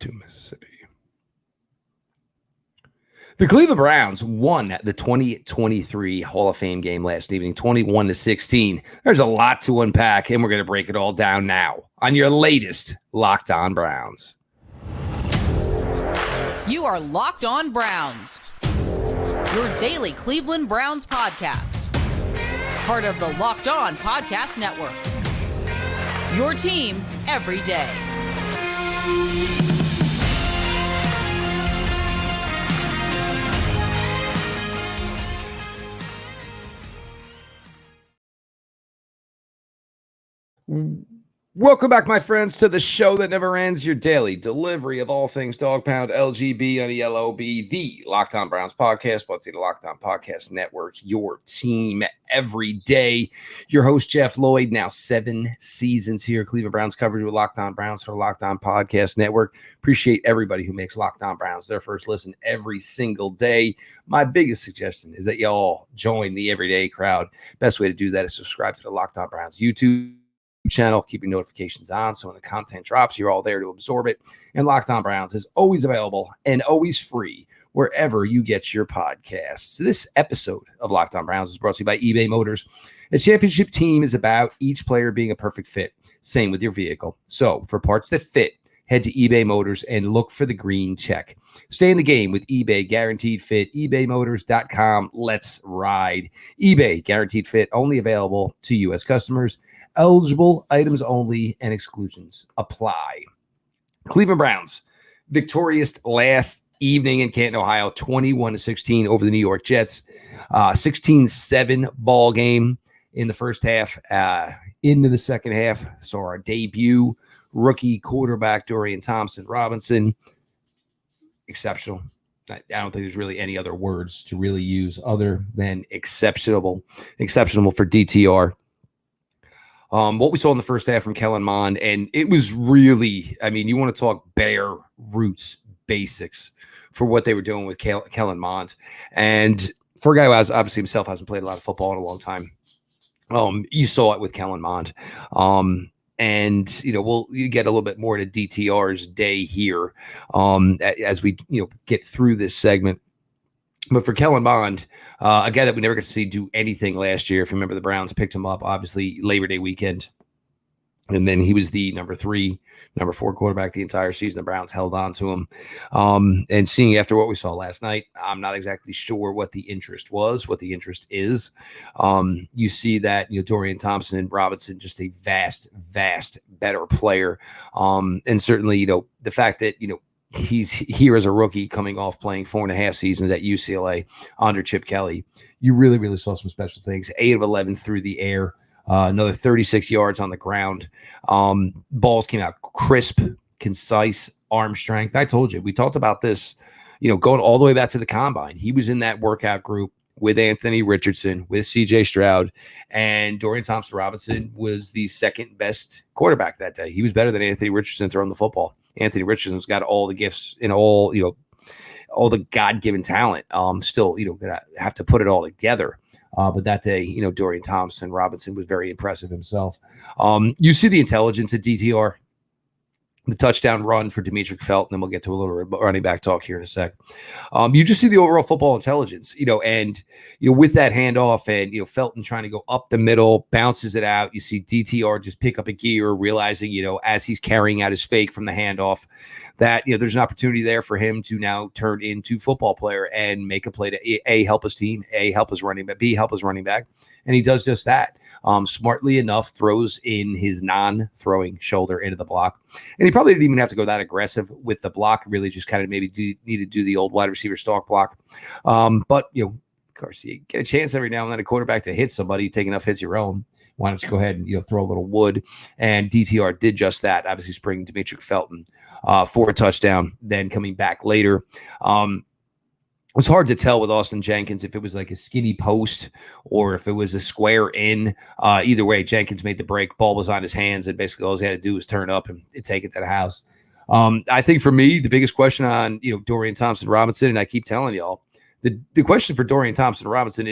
to Mississippi. The Cleveland Browns won the 2023 Hall of Fame game last evening, 21-16. There's a lot to unpack, and we're going to break it all down now on your latest Locked On Browns. You are Locked On Browns, your daily Cleveland Browns podcast. Part of the Locked On Podcast Network. Your team every day. Welcome back, my friends, to the show that never ends, your daily delivery of all things Dog Pound, LGB, NELOB, the Locked On Browns podcast, brought to the Locked On Podcast Network, your team every day. Your host, Jeff Lloyd, now 7 seasons here, Cleveland Browns coverage with Locked On Browns for the Locked On Podcast Network. Appreciate everybody who makes Locked On Browns their first listen every single day. My biggest suggestion is that y'all join the everyday crowd. Best way to do that is subscribe to the Locked On Browns YouTube channel, keep your notifications on so when the content drops, you're all there to absorb it. And Locked On Browns is always available and always free wherever you get your podcasts. This episode of Locked On Browns is brought to you by eBay Motors. A championship team is about each player being a perfect fit. Same with your vehicle. So for parts that fit, head to eBay Motors and look for the green check. Stay in the game with eBay Guaranteed Fit, ebaymotors.com. Let's ride. eBay Guaranteed Fit, only available to U.S. customers. Eligible items only and exclusions apply. Cleveland Browns, victorious last evening in Canton, Ohio, 21-16 over the New York Jets. 16-7 ball game in the first half. Into the second half, saw our debut rookie quarterback, Dorian Thompson-Robinson. Exceptional. I don't think there's really any other words to really use other than exceptional. Exceptional for DTR. What we saw in the first half from Kellen Mond, and it was really, I mean, you want to talk bare roots basics for what they were doing with Kellen Mond. And for a guy who has, obviously himself hasn't played a lot of football in a long time, you saw it with Kellen Mond. And, you know, you get a little bit more to DTR's day here as we, get through this segment. But for Kellen Mond, a guy that we never got to see do anything last year, if you remember, the Browns picked him up, obviously, Labor Day weekend. And then he was the number 4 quarterback the entire season. The Browns held on to him. And seeing after what we saw last night, I'm not exactly sure what the interest was, what the interest is. You see that, Dorian Thompson and Robinson, just a vast better player. And certainly, the fact that, he's here as a rookie coming off playing 4.5 seasons at UCLA under Chip Kelly. You really, really saw some special things. 8 of 11 through the air. Another 36 yards on the ground. Balls came out crisp, concise, arm strength. I told you, we talked about this, going all the way back to the combine. He was in that workout group with Anthony Richardson, with CJ Stroud, and Dorian Thompson-Robinson was the second best quarterback that day. He was better than Anthony Richardson throwing the football. Anthony Richardson's got all the gifts and all the God-given talent. Still, gonna have to put it all together. But that day, Dorian Thompson-Robinson was very impressive himself. You see the intelligence at DTR, the touchdown run for Demetric Felton, and we'll get to a little running back talk here in a sec. You just see the overall football intelligence, and with that handoff and Felton trying to go up the middle, bounces it out. You see DTR just pick up a gear, realizing as he's carrying out his fake from the handoff, that there's an opportunity there for him to now turn into football player and make a play to A, help his team, A, help his running back, B, help his running back, and he does just that. Smartly enough, throws in his non-throwing shoulder into the block, and he probably didn't even have to go that aggressive with the block. Really, just kind of maybe need to do the old wide receiver stalk block. But of course, you get a chance every now and then a quarterback to hit somebody, take enough hits your own. Why don't you go ahead and throw a little wood? And DTR did just that. Obviously, springing Demetric Felton for a touchdown. Then coming back later. It was hard to tell with Austin Jenkins if it was like a skinny post or if it was a square in. Either way, Jenkins made the break. Ball was on his hands, and basically all he had to do was turn up and take it to the house. I think for me, the biggest question on Dorian Thompson-Robinson, and I keep telling y'all, the question for Dorian Thompson-Robinson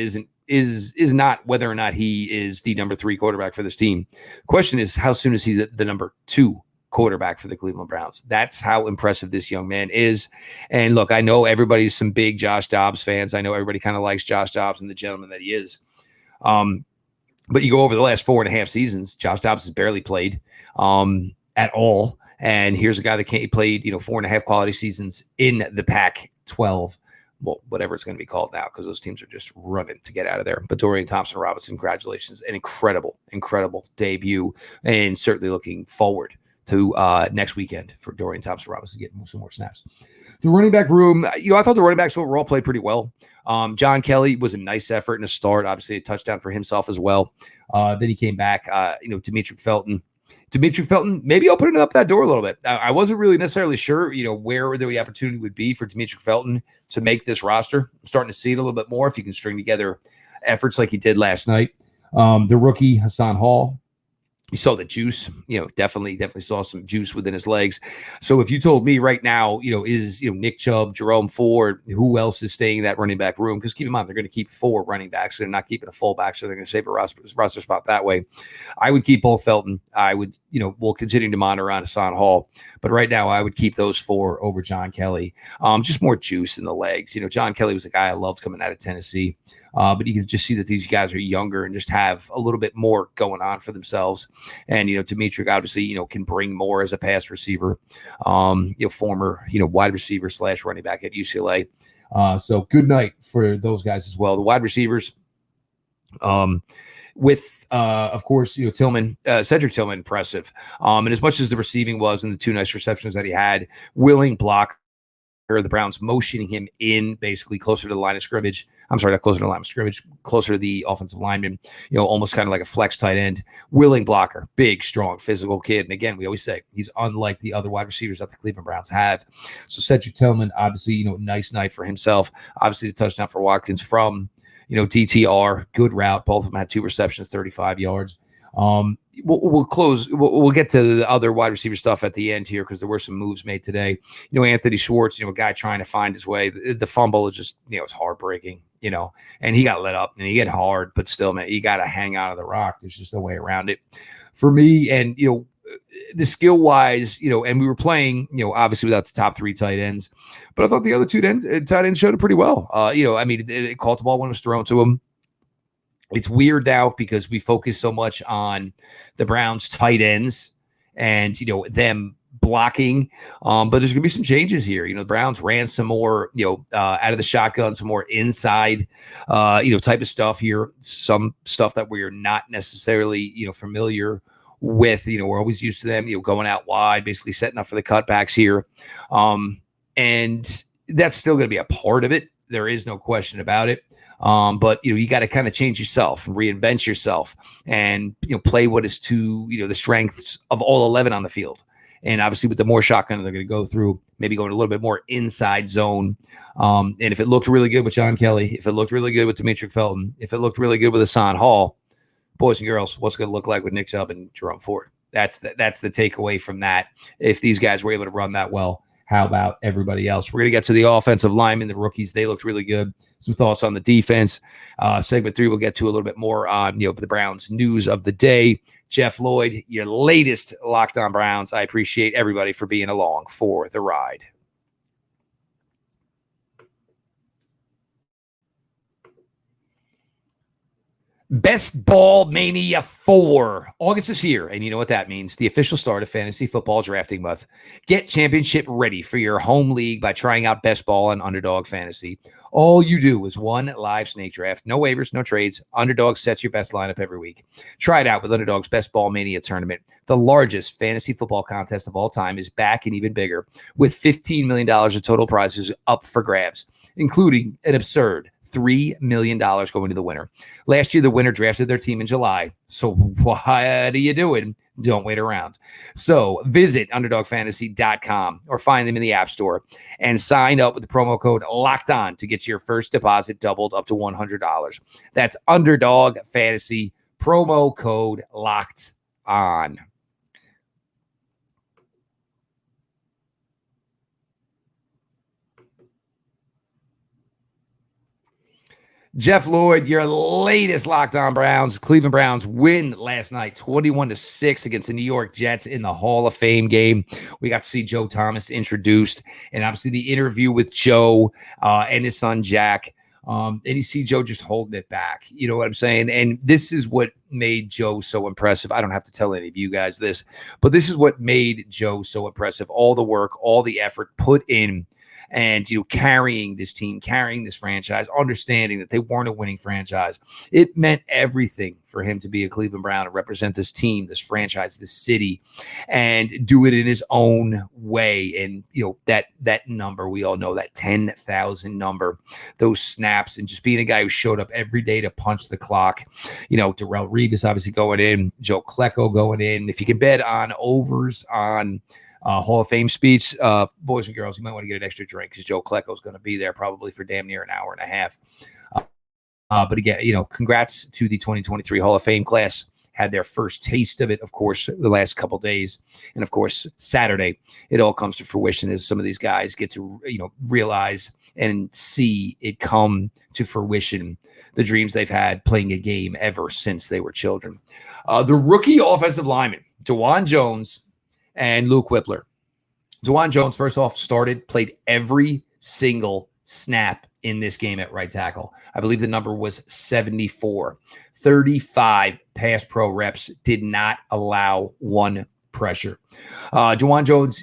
is not whether or not he is the number 3 quarterback for this team. The question is, how soon is he the number 2 quarterback for the Cleveland Browns. That's how impressive this young man is. And look, I know everybody's some big Josh Dobbs fans. I know everybody kind of likes Josh Dobbs and the gentleman that he is. But you go over the last 4.5 seasons, Josh Dobbs has barely played at all. And here's a guy that played, 4.5 quality seasons in the Pac-12. Well, whatever it's going to be called now, because those teams are just running to get out of there. But Dorian Thompson-Robinson, congratulations. An incredible, incredible debut. And certainly looking forward to next weekend for Dorian Thompson-Robinson getting some more snaps. The running back room, I thought the running backs overall played pretty well. John Kelly was a nice effort in a start. Obviously, a touchdown for himself as well. Then he came back, Demetric Felton. Demetric Felton maybe opening up that door a little bit. I wasn't really necessarily sure, where the opportunity would be for Demetric Felton to make this roster. I'm starting to see it a little bit more if he can string together efforts like he did last night. The rookie, Hassan Hall, you saw the juice, definitely saw some juice within his legs. So if you told me right now, is Nick Chubb, Jerome Ford, who else is staying in that running back room? Because keep in mind, they're going to keep 4 running backs. They're not keeping a fullback, so they're going to save a roster spot that way. I would keep both Felton. I would, we'll continue to monitor on Hassan Hall. But right now, I would keep those 4 over John Kelly. Just more juice in the legs. John Kelly was a guy I loved coming out of Tennessee. But you can just see that these guys are younger and just have a little bit more going on for themselves. And, Demetric obviously, can bring more as a pass receiver, former, wide receiver / running back at UCLA. So good night for those guys as well. The wide receivers, with, of course, Tillman, Cedric Tillman, impressive. And as much as the receiving was and the 2 nice receptions that he had, willing block, the Browns motioning him in basically closer to the line of scrimmage. I'm sorry, not closer to the line of scrimmage, closer to the offensive lineman, almost kind of like a flex tight end, willing blocker, big, strong, physical kid. And again, we always say he's unlike the other wide receivers that the Cleveland Browns have. So Cedric Tillman, obviously, nice night for himself. Obviously, the touchdown for Watkins from, DTR, good route. Both of them had 2 receptions, 35 yards. We'll close. We'll get to the other wide receiver stuff at the end here because there were some moves made today. Anthony Schwartz, a guy trying to find his way. The fumble is just, it's heartbreaking, and he got let up and he hit hard, but still, man, you got to hang out of the rock. There's just no way around it for me. And, the skill wise, and we were playing, obviously without the top 3 tight ends, but I thought the other 2 tight ends showed it pretty well. They caught the ball when it was thrown to him. It's weird now because we focus so much on the Browns tight ends and, them blocking. But there's going to be some changes here. The Browns ran some more, out of the shotgun, some more inside, type of stuff here. Some stuff that we're not necessarily, familiar with. We're always used to them, going out wide, basically setting up for the cutbacks here. And that's still going to be a part of it. There is no question about it. But, you got to kind of change yourself and reinvent yourself and, play what is to, the strengths of all 11 on the field. And obviously with the more shotgun they're going to go through, maybe going a little bit more inside zone. And if it looked really good with John Kelly, if it looked really good with Demetric Felton, if it looked really good with Hassan Hall, boys and girls, what's going to look like with Nick Chubb and Jerome Ford? That's the takeaway from that. If these guys were able to run that well, how about everybody else? We're going to get to the offensive linemen, the rookies. They looked really good. Some thoughts on the defense. Segment 3, we'll get to a little bit more on, the Browns news of the day. Jeff Lloyd, your latest Locked On Browns. I appreciate everybody for being along for the ride. Best Ball Mania 4. August is here, and you know what that means. The official start of fantasy football drafting month. Get championship ready for your home league by trying out Best Ball and Underdog Fantasy. All you do is one live snake draft. No waivers, no trades. Underdog sets your best lineup every week. Try it out with Underdog's Best Ball Mania tournament. The largest fantasy football contest of all time is back and even bigger, with $15 million of total prizes up for grabs, including an absurd $3 million going to the winner. Last year, the winner drafted their team in July. So what are you doing? Don't wait around. So visit UnderdogFantasy.com or find them in the App Store and sign up with the promo code LOCKEDON to get your first deposit doubled up to $100. That's Underdog Fantasy, promo code LOCKED ON. Jeff Lloyd, your latest Locked On Browns. Cleveland Browns win last night 21-6 against the New York Jets in the Hall of Fame game. We got to see Joe Thomas introduced, and obviously the interview with Joe and his son Jack. And you see Joe just holding it back. You know what I'm saying? And this is what made Joe so impressive. I don't have to tell any of you guys this, but this is what made Joe so impressive. All the work, all the effort put in, and carrying this team, carrying this franchise, understanding that they weren't a winning franchise. It meant everything for him to be a Cleveland Brown and represent this team, this franchise, this city, and do it in his own way. And that number, we all know, that 10,000 number, those snaps, and just being a guy who showed up every day to punch the clock. Darrelle Revis obviously going in, Joe Klecko going in. If you can bet on overs on Hall of Fame speech, boys and girls, you might want to get an extra drink because Joe Klecko is going to be there probably for damn near an hour and a half. But again, congrats to the 2023 Hall of Fame class. Had their first taste of it, of course, the last couple days. And of course, Saturday, it all comes to fruition as some of these guys get to, realize and see it come to fruition, the dreams they've had playing a game ever since they were children. The rookie offensive lineman, DeJuan Jones, and Luke Wypler. DeJuan Jones, first off, played every single snap in this game at right tackle. I believe the number was 74. 35 pass pro reps, did not allow one pressure. DeJuan Jones,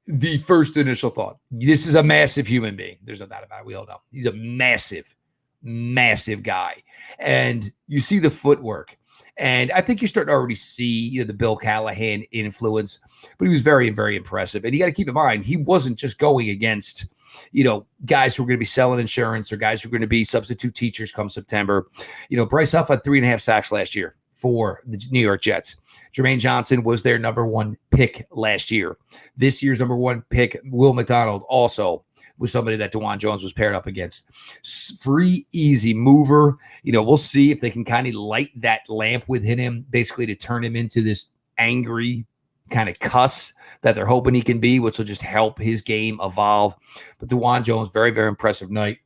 the first initial thought, this is a massive human being. There's no doubt about it. We all know. He's a massive, massive guy. And you see the footwork. And I think you start to already see the Bill Callahan influence, but he was very, very impressive. And you got to keep in mind, he wasn't just going against, guys who are going to be selling insurance or guys who are going to be substitute teachers come September. Bryce Huff had 3.5 sacks last year for the New York Jets. Jermaine Johnson was their number one pick last year. This year's number one pick, Will McDonald, also was somebody that DeJuan Jones was paired up against. Free, easy mover. We'll see if they can kind of light that lamp within him, basically to turn him into this angry kind of cuss that they're hoping he can be, which will just help his game evolve. But DeJuan Jones, very, very impressive night.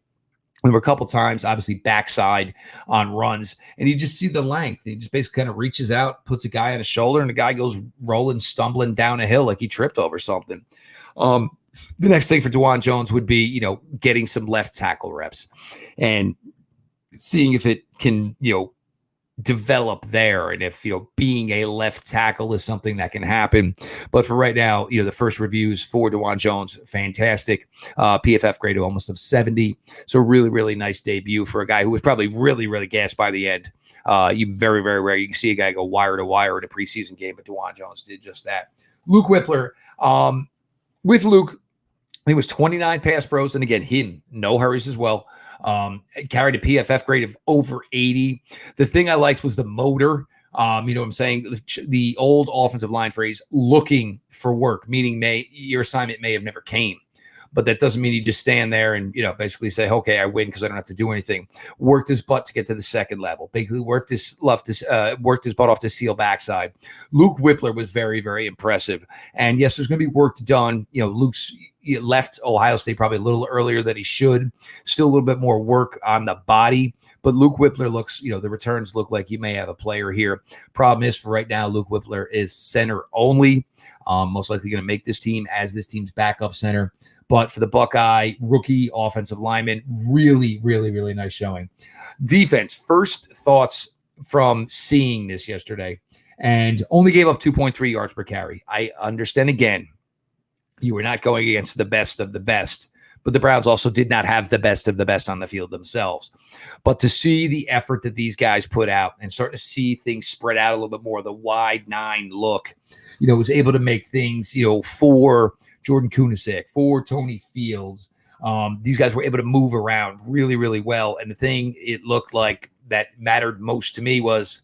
There were a couple times, obviously, backside on runs, and you just see the length. He just basically kind of reaches out, puts a guy on his shoulder, and the guy goes rolling, stumbling down a hill like he tripped over something. The next thing for DeJuan Jones would be, getting some left tackle reps and seeing if it can, develop there. And if, being a left tackle is something that can happen. But for right now, the first reviews for DeJuan Jones, fantastic. PFF grade almost of 70. So really, really nice debut for a guy who was probably really, really gassed by the end. You very, very rare. You can see a guy go wire to wire in a preseason game, but DeJuan Jones did just that. Luke Wypler, with Luke, he was 29 pass pros, and again, no hurries as well. Carried a PFF grade of over 80. The thing I liked was the motor. You know what I'm saying? The old offensive line phrase, looking for work, meaning your assignment may have never came. But that doesn't mean you just stand there and, basically say, okay, I win because I don't have to do anything. Worked his butt to get to the second level. Basically worked his butt off the seal backside. Luke Wypler was very, very impressive. And yes, there's going to be work done. Luke's left Ohio State probably a little earlier than he should. Still a little bit more work on the body. But Luke Wypler looks, the returns look like you may have a player here. Problem is, for right now, Luke Wypler is center only. Most likely going to make this team as this team's backup center. But for the Buckeye rookie offensive lineman, really, really, really nice showing. Defense, first thoughts from seeing this yesterday, and only gave up 2.3 yards per carry. I understand, again, you were not going against the best of the best, but the Browns also did not have the best of the best on the field themselves. But to see the effort that these guys put out and start to see things spread out a little bit more, the wide 9 look, was able to make things, for Jordan Kunasek, for Tony Fields. These guys were able to move around really, really well. And the thing it looked like that mattered most to me was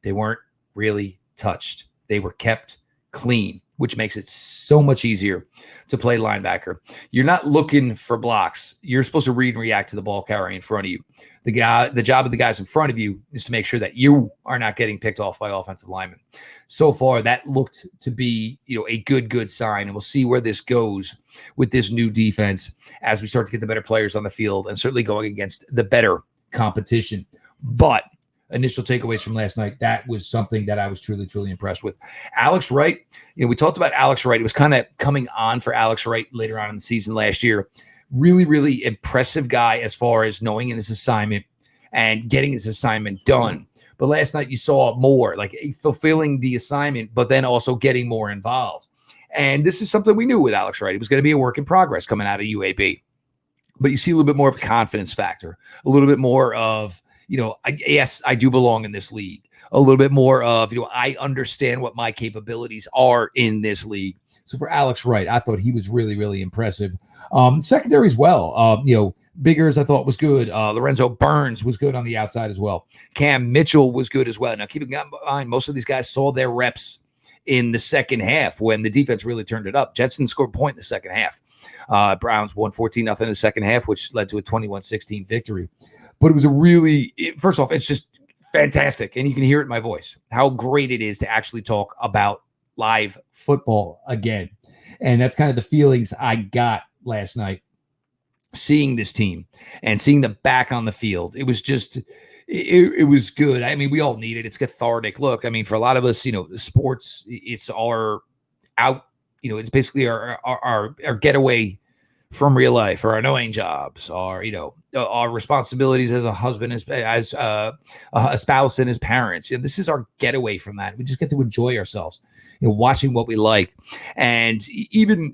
they weren't really touched. They were kept clean, which makes it so much easier to play linebacker. You're not looking for blocks. You're supposed to read and react to the ball carrier in front of you. The job of the guys in front of you is to make sure that you are not getting picked off by offensive linemen. So far, that looked to be, a good sign, and we'll see where this goes with this new defense as we start to get the better players on the field, and certainly going against the better competition. But initial takeaways from last night, that was something that I was truly, truly impressed with. Alex Wright, we talked about Alex Wright. It was kind of coming on for Alex Wright later on in the season last year. Really, really impressive guy as far as knowing in his assignment and getting his assignment done. But last night you saw more, like fulfilling the assignment, but then also getting more involved. And this is something we knew with Alex Wright. It was going to be a work in progress coming out of UAB. But you see a little bit more of a confidence factor, a little bit more of, yes, I do belong in this league. A little bit more of, I understand what my capabilities are in this league. So for Alex Wright, I thought he was really, really impressive. Secondary as well. Biggers I thought was good. Lorenzo Burns was good on the outside as well. Cam Mitchell was good as well. Now, keep in mind, most of these guys saw their reps in the second half when the defense really turned it up. Jets didn't score a point in the second half. Browns won 14-0 in the second half, which led to a 21-16 victory. But it was first off, it's just fantastic. And you can hear it in my voice, how great it is to actually talk about live football again. And that's kind of the feelings I got last night, seeing this team and seeing them back on the field. It was just, it was good. I mean, we all need it. It's cathartic. Look, I mean, for a lot of us, sports, it's our out, it's basically our getaway from real life, or our annoying jobs, or, our responsibilities as a husband, as a spouse and as parents. This is our getaway from that. We just get to enjoy ourselves, watching what we like. And even,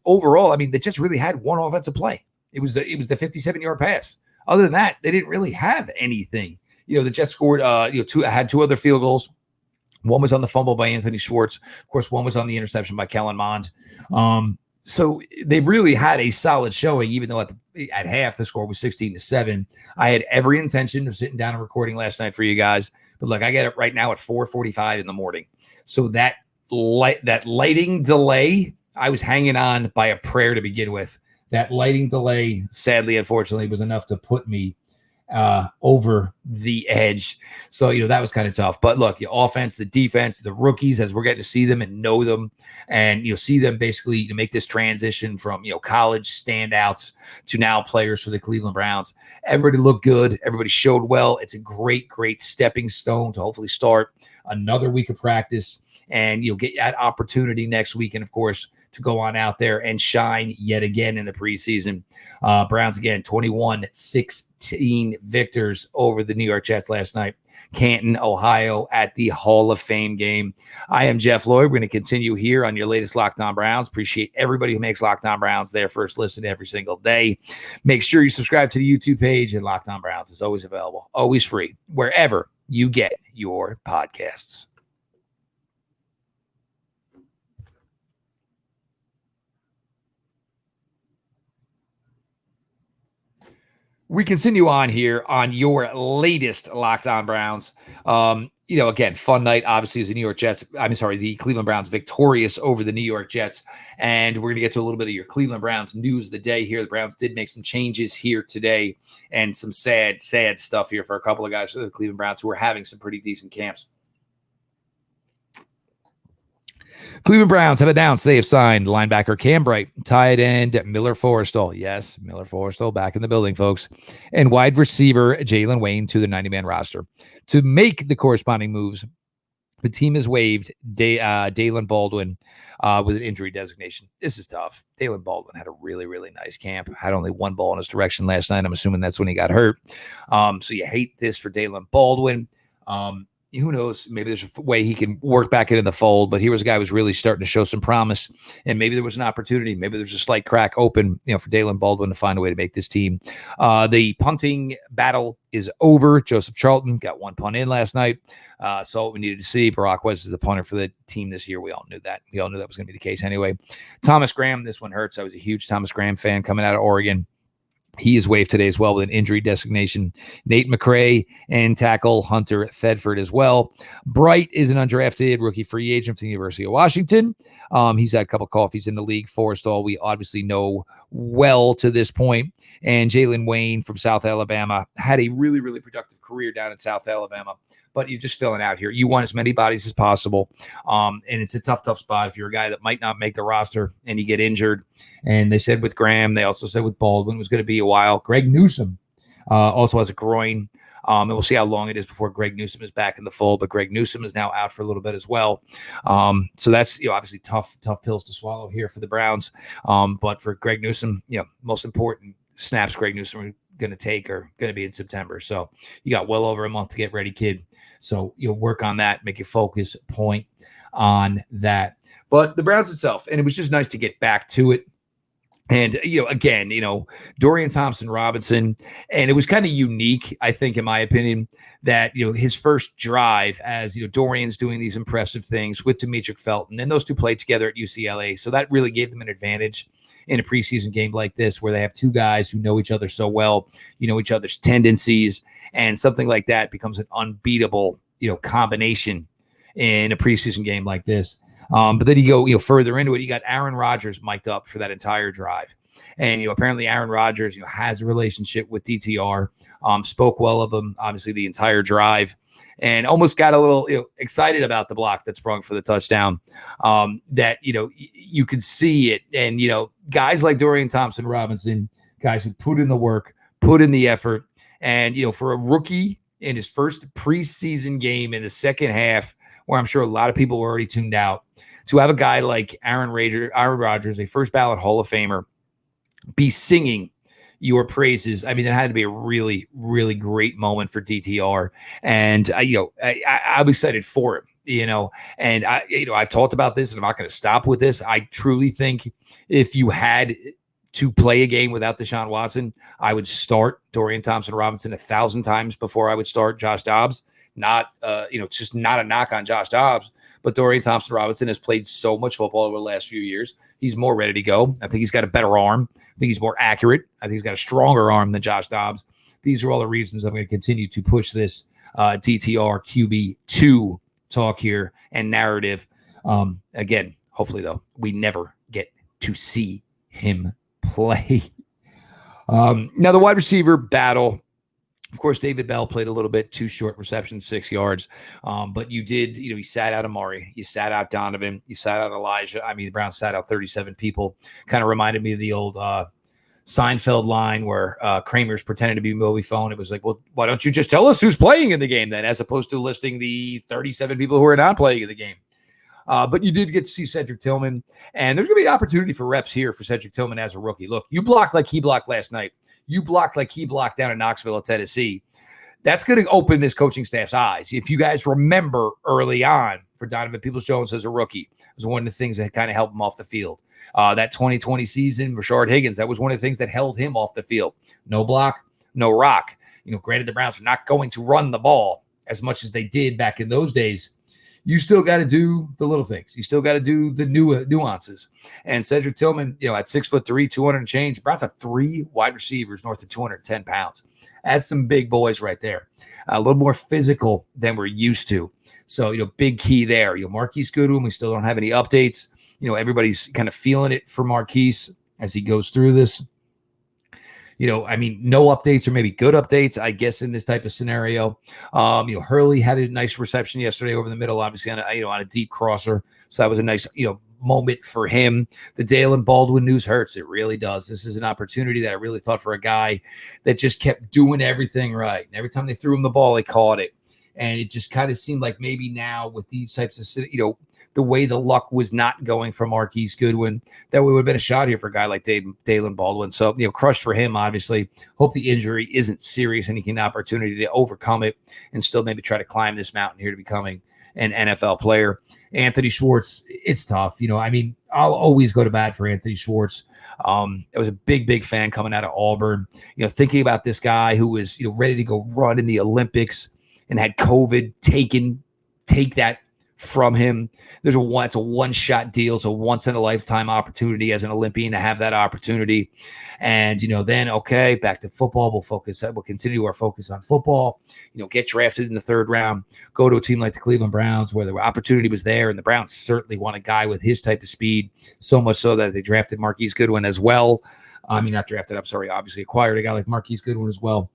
overall, I mean, they just really had one offensive play. It was the 57-yard pass. Other than that, they didn't really have anything. The Jets scored, had two other field goals. One was on the fumble by Anthony Schwartz. Of course, one was on the interception by Kellen Mond. So they really had a solid showing, even though at half the score was 16-7. I had every intention of sitting down and recording last night for you guys, but look, I get it right now at 4:45 in the morning. So that lighting delay, I was hanging on by a prayer to begin with. That lighting delay, sadly, unfortunately, was enough to put me over the edge. So, that was kind of tough. But look, your offense, the defense, the rookies, as we're getting to see them and know them, and see them basically to make this transition from, college standouts to now players for the Cleveland Browns. Everybody looked good. Everybody showed well. It's a great, great stepping stone to hopefully start another week of practice and, get that opportunity next week. And of course, to go on out there and shine yet again in the preseason. Browns again, 21-16 victors over the New York Jets last night. Canton, Ohio at the Hall of Fame game. I am Jeff Lloyd. We're going to continue here on your latest Locked On Browns. Appreciate everybody who makes Locked On Browns their first listen every single day. Make sure you subscribe to the YouTube page, and Locked On Browns is always available, always free, wherever you get your podcasts. We continue on here on your latest Locked On Browns. Again, fun night, obviously, as the Cleveland Browns victorious over the New York Jets. And we're going to get to a little bit of your Cleveland Browns news of the day here. The Browns did make some changes here today and some sad, sad stuff here for a couple of guys for the Cleveland Browns who are having some pretty decent camps. Cleveland Browns have announced they have signed linebacker Cam Wright, tight end Miller Forrestall. Yes, Miller Forrestall back in the building, folks. And wide receiver Jalen Wayne to the 90-man roster. To make the corresponding moves, the team has waived Dalen Baldwin with an injury designation. This is tough. Dalen Baldwin had a really, really nice camp. Had only one ball in his direction last night. I'm assuming that's when he got hurt. So you hate this for Dalen Baldwin. Who knows? Maybe there's a way he can work back into the fold, but here was a guy who was really starting to show some promise, and maybe there was an opportunity. Maybe there's a slight crack open, for Dalen Baldwin to find a way to make this team. The punting battle is over. Joseph Charlton got one punt in last night. So what we needed to see. Barack West is the punter for the team this year. We all knew that. We all knew that was going to be the case anyway. Thomas Graham, this one hurts. I was a huge Thomas Graham fan coming out of Oregon. He is waived today as well with an injury designation. Nate McCray and tackle Hunter Thedford as well. Wright is an undrafted rookie free agent from the University of Washington. He's had a couple of coffees in the league. Forrestall, we obviously know well to this point. And Jalen Wayne from South Alabama had a really, really productive career down in South Alabama. But you're just filling out here. You want as many bodies as possible. And it's a tough spot if you're a guy that might not make the roster and you get injured. And they said with Graham, they also said with Baldwin, it was going to be a while. Greg Newsome Also has a groin. And we'll see how long it is before Greg Newsome is back in the fold. But Greg Newsome is now out for a little bit as well. So that's obviously tough pills to swallow here for the Browns. But for Greg Newsome, most important snaps Greg Newsome going to take are going to be in September. So you got well over a month to get ready, kid. So you'll work on that, make your focus point on that. But the Browns itself, and it was just nice to get back to it. And, again, Dorian Thompson-Robinson, and it was kind of unique, I think, in my opinion, that, his first drive as, Dorian's doing these impressive things with Demetric Felton, and those two played together at UCLA. So that really gave them an advantage in a preseason game like this, where they have two guys who know each other so well, each other's tendencies, and something like that becomes an unbeatable, combination in a preseason game like this. But then you go, further into it, you got Aaron Rodgers mic'd up for that entire drive. And, apparently Aaron Rodgers, has a relationship with DTR, spoke well of him, obviously the entire drive, and almost got a little excited about the block that sprung for the touchdown, that, you could see it. And, guys like Dorian Thompson-Robinson, guys who put in the work, put in the effort. And, for a rookie in his first preseason game in the second half, where I'm sure a lot of people were already tuned out, to have a guy like Aaron Rodgers, a first ballot Hall of Famer, be singing your praises. I mean, it had to be a really, really great moment for DTR. And, I was excited for him, and I've talked about this, and I'm not going to stop with this. I truly think if you had to play a game without Deshaun Watson, I would start Dorian Thompson-Robinson 1,000 times before I would start Josh Dobbs. Not, it's just not a knock on Josh Dobbs, but Dorian Thompson-Robinson has played so much football over the last few years. He's more ready to go. I think he's got a better arm. I think he's more accurate. I think he's got a stronger arm than Josh Dobbs. These are all the reasons I'm going to continue to push this DTR QB2 talk here and narrative. Again, hopefully, though, we never get to see him play. Now, the wide receiver battle. Of course, David Bell played a little bit, 2 short receptions, 6 yards. But you did, you sat out Amari, you sat out Donovan, you sat out Elijah. I mean, the Browns sat out 37 people. Kind of reminded me of the old Seinfeld line where Kramer's pretending to be Moby Phone. It was like, well, why don't you just tell us who's playing in the game then, as opposed to listing the 37 people who are not playing in the game. But you did get to see Cedric Tillman, and there's going to be an opportunity for reps here for Cedric Tillman as a rookie. Look, you blocked like he blocked last night. You blocked like he blocked down in Knoxville, Tennessee. That's going to open this coaching staff's eyes. If you guys remember early on, for Donovan Peoples-Jones as a rookie, it was one of the things that kind of helped him off the field. That 2020 season, Rashard Higgins, that was one of the things that held him off the field. No block, no rock. Granted, the Browns are not going to run the ball as much as they did back in those days. You still got to do the little things. You still got to do the nuances. And Cedric Tillman, at 6'3", 200 and change, Browns have 3 wide receivers north of 210 pounds. That's some big boys right there. A little more physical than we're used to. So, big key there. Marquise Goodwin, we still don't have any updates. Everybody's kind of feeling it for Marquise as he goes through this. No updates or maybe good updates, I guess, in this type of scenario. Hurley had a nice reception yesterday over the middle, obviously on a deep crosser. So that was a nice, moment for him. The Dalen Baldwin news hurts. It really does. This is an opportunity that I really thought for a guy that just kept doing everything right. And every time they threw him the ball, they caught it. And it just kind of seemed like maybe now with these types of, the way the luck was not going for Marquise Goodwin, that would have been a shot here for a guy like Dalen Baldwin. So, crushed for him, obviously. Hope the injury isn't serious and he can have an opportunity to overcome it and still maybe try to climb this mountain here to becoming an NFL player. Anthony Schwartz, it's tough. I'll always go to bat for Anthony Schwartz. I was a big fan coming out of Auburn, thinking about this guy who was, ready to go run in the Olympics and had COVID take that from him. It's a one-shot deal. It's a once-in-a-lifetime opportunity as an Olympian to have that opportunity. And, then, okay, back to football. We'll continue our focus on football, get drafted in the 3rd round, go to a team like the Cleveland Browns where the opportunity was there. And the Browns certainly want a guy with his type of speed, so much so that they drafted Marquise Goodwin as well. Not drafted, obviously acquired a guy like Marquise Goodwin as well.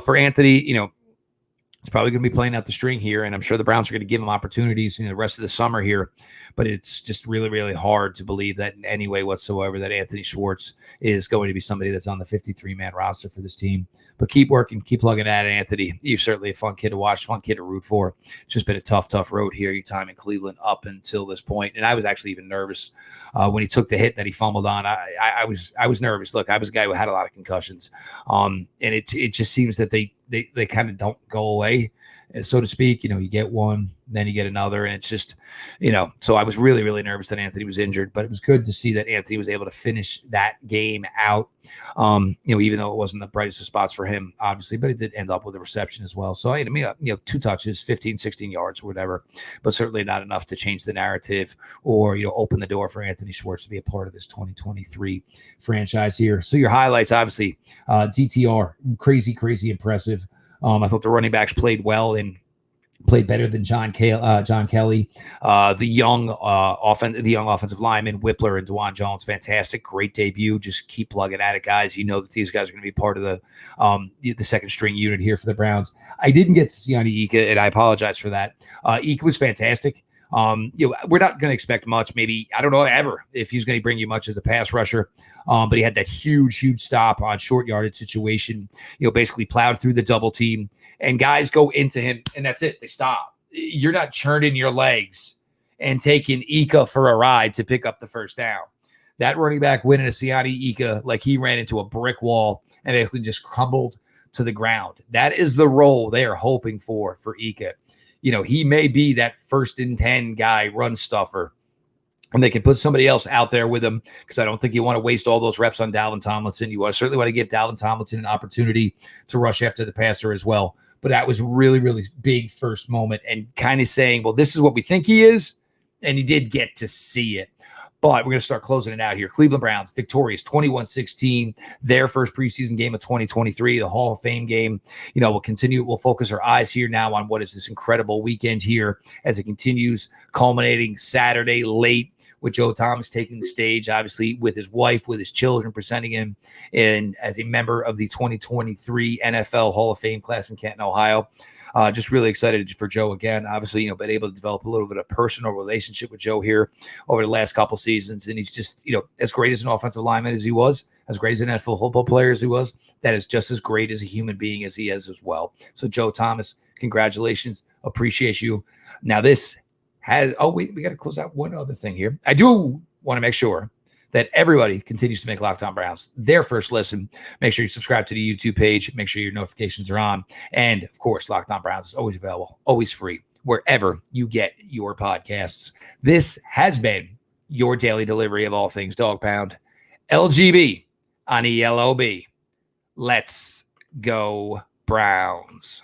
For Anthony, He's probably going to be playing out the string here, and I'm sure the Browns are going to give him opportunities the rest of the summer here. But it's just really, really hard to believe that in any way whatsoever that Anthony Schwartz is going to be somebody that's on the 53-man roster for this team. But keep working, keep plugging at it, Anthony. You're certainly a fun kid to watch, fun kid to root for. It's just been a tough, tough road here, your time in Cleveland up until this point. And I was actually even nervous when he took the hit that he fumbled on. I was nervous. Look, I was a guy who had a lot of concussions, and it just seems that they kind of don't go away, so to speak. You get one, then you get another, and it's just, so I was really, really nervous that Anthony was injured, but it was good to see that Anthony was able to finish that game out, even though it wasn't the brightest of spots for him, obviously, but it did end up with a reception as well. So, 2 touches, 15, 16 yards or whatever, but certainly not enough to change the narrative or, open the door for Anthony Schwartz to be a part of this 2023 franchise here. So your highlights, obviously, DTR, crazy impressive. I thought the running backs played well and played better than John Kelly. The young offensive lineman, Wypler and DeJuan Jones, fantastic, great debut. Just keep plugging at it, guys. You know that these guys are going to be part of the second string unit here for the Browns. I didn't get to Siani Ika, and I apologize for that. Ika was fantastic. We're not going to expect much, maybe, I don't know, ever, if he's going to bring you much as a pass rusher. But he had that huge stop on short yardage situation, basically plowed through the double team, and guys go into him, and that's it. They stop. You're not churning your legs and taking Ika for a ride to pick up the first down. That running back went into Siani Ika like he ran into a brick wall and basically just crumbled to the ground. That is the role they are hoping for Ika. He may be that 1st and 10 guy run stuffer, and they can put somebody else out there with him, because I don't think you want to waste all those reps on Dawand Tomlinson. You certainly want to give Dawand Tomlinson an opportunity to rush after the passer as well. But that was really, really big first moment, and kind of saying, well, this is what we think he is, and he did get to see it. But we're going to start closing it out here. Cleveland Browns victorious 21-16, their first preseason game of 2023, the Hall of Fame game. We'll continue. We'll focus our eyes here now on what is this incredible weekend here as it continues, culminating Saturday late with Joe Thomas taking the stage, obviously with his wife, with his children, presenting him as a member of the 2023 NFL Hall of Fame class in Canton, Ohio. Just really excited for Joe again. Obviously, been able to develop a little bit of personal relationship with Joe here over the last couple seasons. And he's just, as great as an offensive lineman as he was, as great as an NFL football player as he was, that is just as great as a human being as he is as well. So Joe Thomas, congratulations. Appreciate you. Now this has, we got to close out one other thing here. I do want to make sure that everybody continues to make Locked On Browns their first listen. Make sure you subscribe to the YouTube page. Make sure your notifications are on. And, of course, Locked On Browns is always available, always free, wherever you get your podcasts. This has been your daily delivery of all things Dog Pound. LGB on ELOB. Let's go Browns.